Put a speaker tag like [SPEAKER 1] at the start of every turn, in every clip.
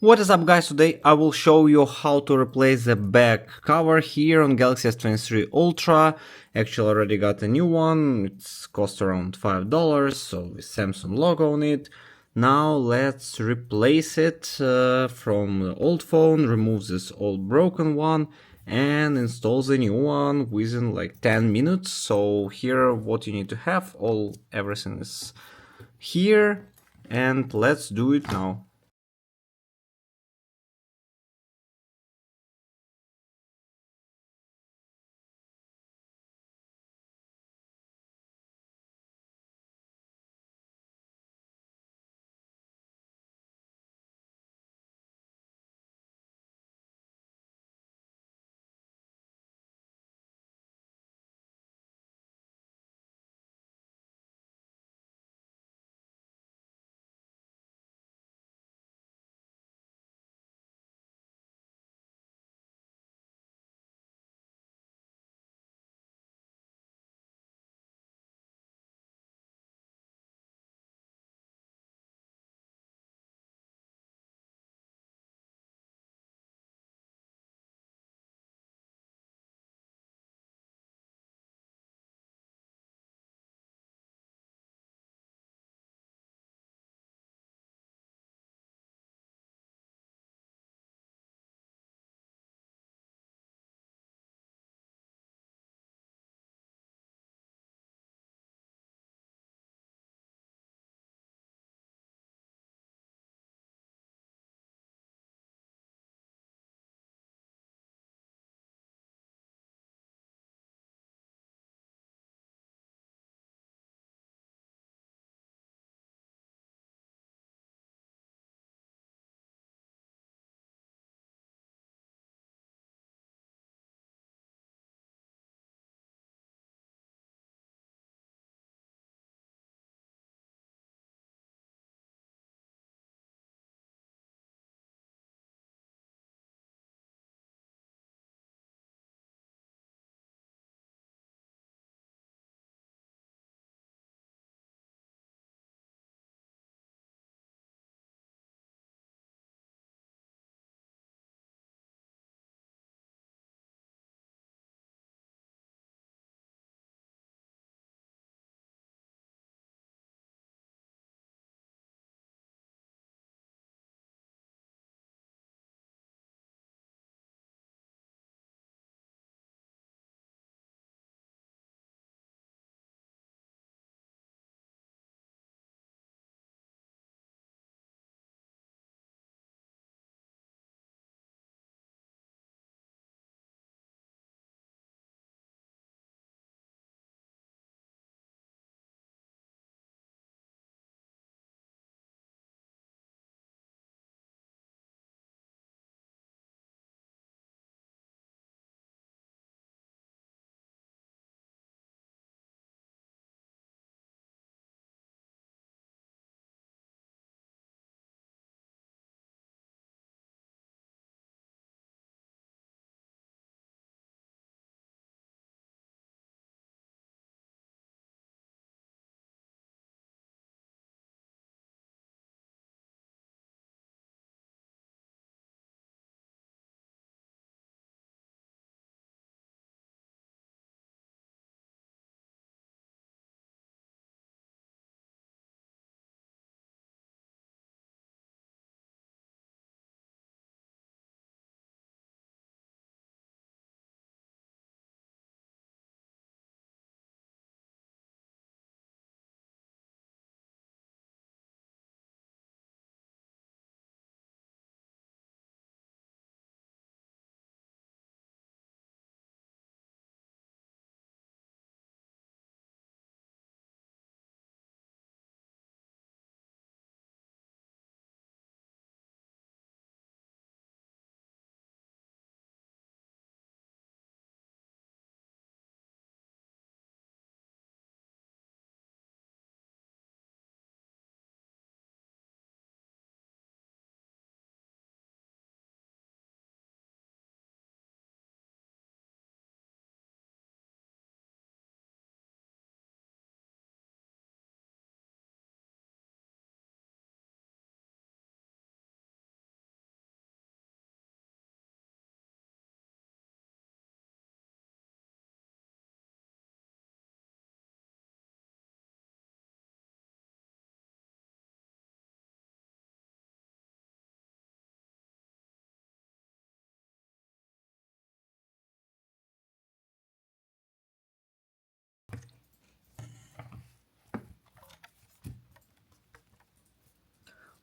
[SPEAKER 1] What is up, guys? Today I will show you how to replace the back cover here on Galaxy S23 Ultra. Actually already got a new one. It's cost around $5, so with Samsung logo on it. Now let's replace it from the old phone, remove this old broken one and install the new one within like 10 minutes. So here what you need to have, everything is here, and let's do it now.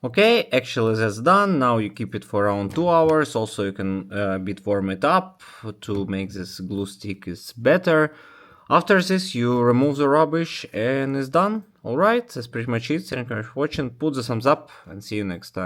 [SPEAKER 1] Okay, actually that's done. Now you keep it for around 2 hours. Also you can a bit warm it up to make this glue stick is better. After this you remove the rubbish and it's done. Alright, that's pretty much it. Thank you for watching. Put the thumbs up and see you next time.